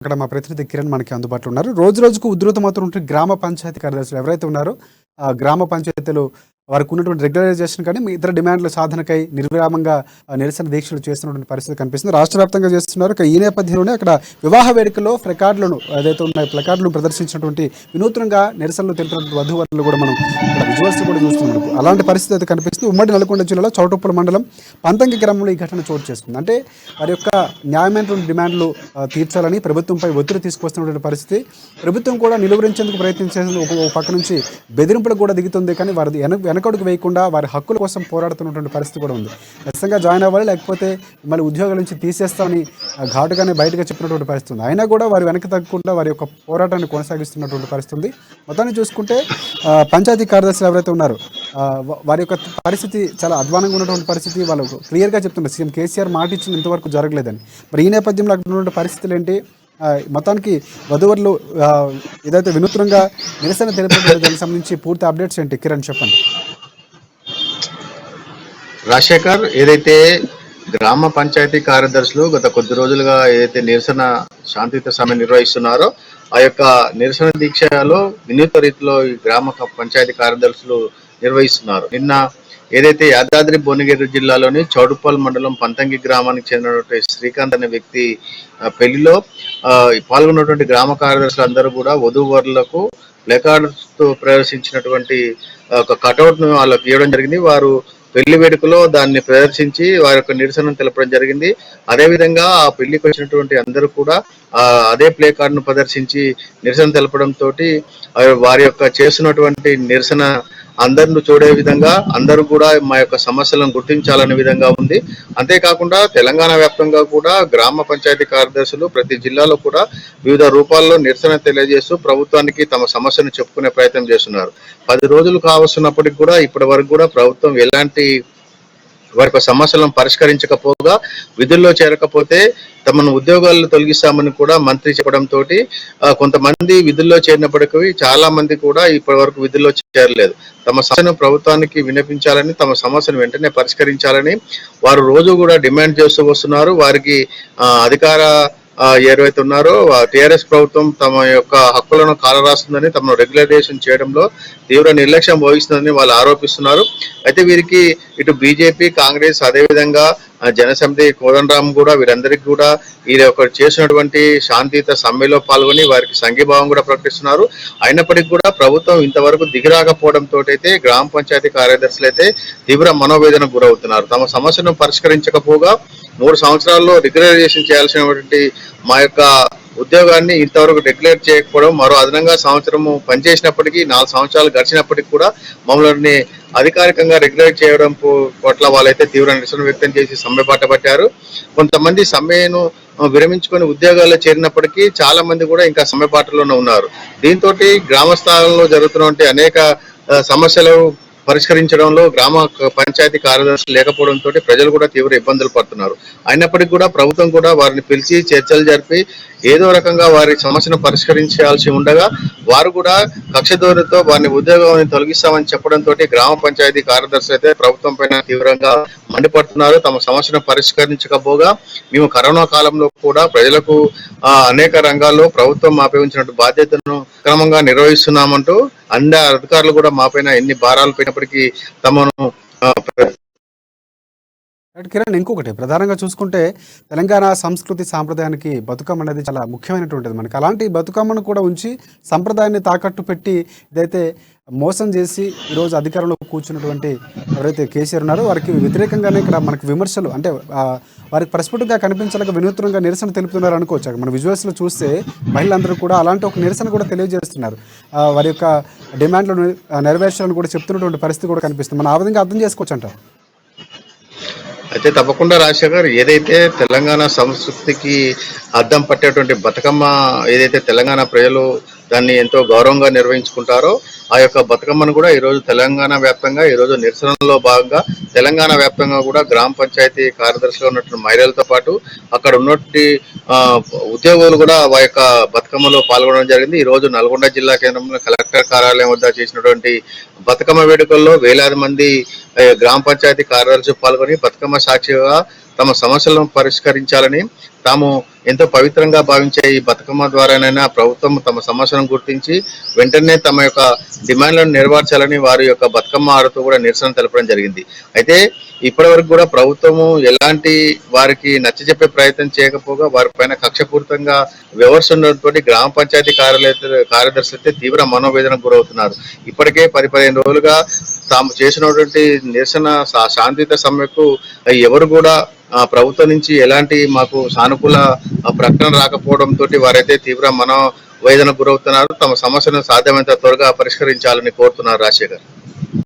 అక్కడ మా ప్రతినిధి కిరణ్ మనకి అందుబాటులో ఉన్నారు. రోజు రోజుకు ఉధృతమవుతున్నటువంటి గ్రామ పంచాయతీ కార్యదర్శులు ఎవరైతే ఉన్నారో ఆ గ్రామ పంచాయతీలు వారికి ఉన్నటువంటి రెగ్యులరైజేషన్ కానీ మీ ఇతర డిమాండ్ల సాధనకై నిర్విరామంగా నిరసన దీక్షలు చేస్తున్నటువంటి పరిస్థితి కనిపిస్తుంది. రాష్ట్ర వ్యాప్తంగా చేస్తున్నారు. ఈ నేపథ్యంలోనే అక్కడ వివాహ వేడుకల్లో ప్లకార్డులను ఏదైతే ఉన్నాయో ప్లకార్డులను ప్రదర్శించినటువంటి వినూత్నంగా నిరసనలు తెలిపినటువంటి వధూవరులు కూడా మనం ఇక్కడ విజువల్స్ కూడా చూస్తున్నాం. అలాంటి పరిస్థితి అయితే కనిపిస్తుంది. ఉమ్మడి నల్గొండ జిల్లాలో చౌటుప్పల మండలం పంతంగి గ్రామంలో ఈ ఘటన చోటు చేసుకుంది. అంటే వారి యొక్క న్యాయమైనటువంటి డిమాండ్లు తీర్చాలని ప్రభుత్వంపై ఒత్తిడి తీసుకొస్తున్నటువంటి పరిస్థితి. ప్రభుత్వం కూడా నిలువరించేందుకు ప్రయత్నించేందుకు ఒక పక్క నుంచి బెదిరింపులకు కూడా దిగుతుంది. కానీ వారి వెనకడుగు వేయకుండా వారి హక్కుల కోసం పోరాడుతున్నటువంటి పరిస్థితి కూడా ఉంది. ఖచ్చితంగా జాయిన్ అవ్వాలి, లేకపోతే మళ్ళీ ఉద్యోగాల నుంచి తీసేస్తామని ఘాటుగానే బయటగా చెప్పినటువంటి పరిస్థితి ఉంది. అయినా కూడా వారు వెనక్కి తగ్గకుండా వారి యొక్క పోరాటాన్ని కొనసాగిస్తున్నటువంటి పరిస్థితి ఉంది. మొత్తాన్ని చూసుకుంటే పంచాయతీ కార్యదర్శులు ఎవరైతే ఉన్నారో వారి యొక్క పరిస్థితి చాలా అధ్వానంగా ఉన్నటువంటి పరిస్థితి. వాళ్ళు క్లియర్గా చెప్తున్నారు సీఎం కేసీఆర్ మాట ఇచ్చిన ఇంతవరకు జరగలేదని. మరి ఈ నేపథ్యంలో అక్కడ ఉన్నటువంటి పరిస్థితులు ఏంటి? మొత్తానికి వధువరులు ఏదైతే వినూత్నంగా నిరసన తెలిపిన దానికి సంబంధించి పూర్తి అప్డేట్స్ ఏంటి కిరణ్ చెప్పండి. రాజశేఖర్, ఏదైతే గ్రామ పంచాయతీ కార్యదర్శులు గత కొద్ది రోజులుగా ఏదైతే నిరసన శాంతియుత సమ్మె నిర్వహిస్తున్నారో ఆ యొక్క నిరసన దీక్షలో వినూత్న రీతిలో ఈ గ్రామ పంచాయతీ కార్యదర్శులు నిర్వహిస్తున్నారు. నిన్న ఏదైతే యాదాద్రి భువనగిరి జిల్లాలోని చౌడుప్పల్ మండలం పంతంగి గ్రామానికి చెందినటువంటి శ్రీకాంత్ అనే వ్యక్తి పెళ్లిలో పాల్గొన్నటువంటి గ్రామ కార్యదర్శులు అందరూ కూడా వధూవరులకు ప్లకార్డ్స్ తో ప్రదర్శించినటువంటి ఒక కటౌట్ ను వాళ్ళకి ఇవ్వడం జరిగింది. వారు పెళ్లి వేడుకలో దాన్ని ప్రదర్శించి వారి యొక్క నిరసనను తెలపడం జరిగింది. అదేవిధంగా ఆ పెళ్లికి వచ్చినటువంటి అందరూ కూడా అదే ప్లే కార్డ్ ను ప్రదర్శించి నిరసన తెలపడం తోటి వారి యొక్క చేస్తున్నటువంటి నిరసన అందరిని చూడే విధంగా అందరూ కూడా మా యొక్క సమస్యలను గుర్తించాలనే విధంగా ఉంది. అంతేకాకుండా తెలంగాణ వ్యాప్తంగా కూడా గ్రామ పంచాయతీ కార్యదర్శులు ప్రతి జిల్లాలో కూడా వివిధ రూపాల్లో నిరసన తెలియజేస్తూ ప్రభుత్వానికి తమ సమస్యను చెప్పుకునే ప్రయత్నం చేస్తున్నారు. 10 రోజులు కావస్తున్నప్పటికీ కూడా ఇప్పటి వరకు కూడా ప్రభుత్వం ఎలాంటి వారి యొక్క సమస్యలను పరిష్కరించకపోగా విధుల్లో చేరకపోతే తమను ఉద్యోగాలను తొలగిస్తామని కూడా మంత్రి చెప్పడంతో కొంతమంది విధుల్లో చేరినప్పటికీ చాలా మంది కూడా ఇప్పటి వరకు విధుల్లో చేరలేదు. తమ సమస్యను ప్రభుత్వానికి వినిపించాలని, తమ సమస్యను వెంటనే పరిష్కరించాలని వారు రోజు కూడా డిమాండ్ చేస్తూ వస్తున్నారు. వారికి అధికార ఏవైతే ఉన్నారో టీఆర్ఎస్ ప్రభుత్వం తమ యొక్క హక్కులను కాలరాస్తుందని, తమను రెగ్యులరైజేషన్ చేయడంలో తీవ్ర నిర్లక్ష్యం వహిస్తుందని వాళ్ళు ఆరోపిస్తున్నారు. అయితే వీరికి ఇటు బీజేపీ, కాంగ్రెస్, అదేవిధంగా జనసమితి కోదండరామ్ కూడా వీరందరికీ కూడా వీరి యొక్క చేసినటువంటి శాంతియుత సమ్మెలో పాల్గొని వారికి సంఘీభావం కూడా ప్రకటిస్తున్నారు. అయినప్పటికీ కూడా ప్రభుత్వం ఇంతవరకు దిగిరాకపోవడంతో అయితే గ్రామ పంచాయతీ కార్యదర్శులు అయితే తీవ్ర మనోవేదనకు గురవుతున్నారు. తమ సమస్యను పరిష్కరించకపోగా 3 సంవత్సరాల్లో రెగ్యులరైజేషన్ చేయాల్సినటువంటి మా యొక్క ఉద్యోగాన్ని ఇంతవరకు రెగ్యులేట్ చేయకపోవడం, మరో అదనంగా సంవత్సరము పనిచేసినప్పటికీ 4 సంవత్సరాలు గడిచినప్పటికీ కూడా మమ్మల్ని అధికారికంగా రెగ్యులేట్ చేయడం పట్ల వాళ్ళైతే తీవ్ర నిరసన వ్యక్తం చేసి సమ్మె బాట పట్టారు. కొంతమంది సమ్మెను విరమించుకొని ఉద్యోగాల్లో చేరినప్పటికీ చాలా మంది కూడా ఇంకా సమ్మె బాటలోనే ఉన్నారు. దీంతో గ్రామ స్థాయిలో జరుగుతున్నటువంటి అనేక సమస్యలు పరిష్కరించడంలో గ్రామ పంచాయతీ కార్యదర్శులు లేకపోవడంతో ప్రజలు కూడా తీవ్ర ఇబ్బందులు పడుతున్నారు. అయినప్పటికీ కూడా ప్రభుత్వం కూడా వారిని పిలిచి చర్చలు జరిపి ఏదో రకంగా వారి సమస్యను పరిష్కరించాల్సి ఉండగా వారు కూడా కక్షధోరణితో వారిని ఉద్యోగాన్ని తొలగిస్తామని చెప్పడంతో గ్రామ పంచాయతీ కార్యదర్శులు అయితే ప్రభుత్వం పైన తీవ్రంగా మండిపడుతున్నారు. తమ సమస్యను పరిష్కరించకపోగా మేము కరోనా కాలంలో కూడా ప్రజలకు అనేక రంగాల్లో ప్రభుత్వం మాపై ఉంచిన బాధ్యతను క్రమంగా నిర్వహిస్తున్నామంటూ అందరి అధికారులు కూడా మాపైన ఎన్ని భారాలు పెట్టినప్పటికీ తమను కిరణ్, ఇంకొకటి ప్రధానంగా చూసుకుంటే తెలంగాణ సంస్కృతి సాంప్రదాయానికి బతుకమ్మ అనేది చాలా ముఖ్యమైనటువంటిది. మనకి అలాంటి బతుకమ్మను కూడా ఉంచి సంప్రదాయాన్ని తాకట్టు పెట్టి ఇదైతే మోసం చేసి ఈరోజు అధికారంలో కూర్చున్నటువంటి ఎవరైతే కేసీఆర్ ఉన్నారో వారికి వ్యతిరేకంగానే ఇక్కడ మనకి విమర్శలు అంటే వారికి ప్రస్ఫుటంగా కనిపించలేక వినూత్నంగా నిరసన తెలుపుతున్నారు అనుకోవచ్చు. మన విజువల్స్లో చూస్తే మహిళలందరూ కూడా అలాంటి ఒక నిరసన కూడా తెలియజేస్తున్నారు. వారి యొక్క డిమాండ్లను నెరవేర్చాలని కూడా చెప్తున్నటువంటి పరిస్థితి కూడా కనిపిస్తుంది. మనం ఆ విధంగా అర్థం చేసుకోవచ్చు అంటారు. అయితే తప్పకుండా రాజశేఖర్, ఏదైతే తెలంగాణ సంస్కృతికి అద్దం పట్టేటువంటి బతుకమ్మ ఏదైతే తెలంగాణ ప్రజలు దాన్ని ఎంతో గౌరవంగా నిర్వహించుకుంటారో ఆ యొక్క బతుకమ్మను కూడా ఈరోజు తెలంగాణ వ్యాప్తంగా ఈరోజు నిరసనలో భాగంగా తెలంగాణ వ్యాప్తంగా కూడా గ్రామ పంచాయతీ కార్యదర్శిగా ఉన్నటువంటి మహిళలతో పాటు అక్కడ ఉన్నటువంటి ఉద్యోగులు కూడా ఆ యొక్క బతుకమ్మలో పాల్గొనడం జరిగింది. ఈ రోజు నల్గొండ జిల్లా కేంద్రంలో కలెక్టర్ కార్యాలయం వద్ద చేసినటువంటి బతుకమ్మ వేడుకల్లో వేలాది మంది గ్రామ పంచాయతీ కార్యదర్శులు పాల్గొని బతుకమ్మ సాక్షిగా తమ సమస్యలను పరిష్కరించాలని, తాము ఎంతో పవిత్రంగా భావించే ఈ బతుకమ్మ ద్వారానైనా ప్రభుత్వం తమ సమస్యలను గుర్తించి వెంటనే తమ యొక్క డిమాండ్లను నెరవేర్చాలని వారి యొక్క బతుకమ్మ ఆడుతూ కూడా నిరసన తెలపడం జరిగింది. అయితే ఇప్పటి వరకు కూడా ప్రభుత్వము ఎలాంటి వారికి నచ్చజెప్పే ప్రయత్నం చేయకపోగా వారిపైన కక్షపూరితంగా వ్యవహరిస్తున్నతో గ్రామ పంచాయతీ కార్యదర్శులు అయితే తీవ్ర మనోవేదనకు గురవుతున్నారు. ఇప్పటికే 10-15 రోజులుగా తాము చేసినటువంటి నిరసన శాంతియుత సమ్మెకు ఎవరు కూడా ప్రభుత్వం నుంచి ఎలాంటి మాకు సానుకూల ప్రకటన రాకపోవడంతో వారైతే తీవ్ర మనోవేదనకు గురవుతున్నారు. తమ సమస్యను సాధ్యమైనంత త్వరగా పరిష్కరించాలని కోరుతున్నారు. రాజశేఖర్.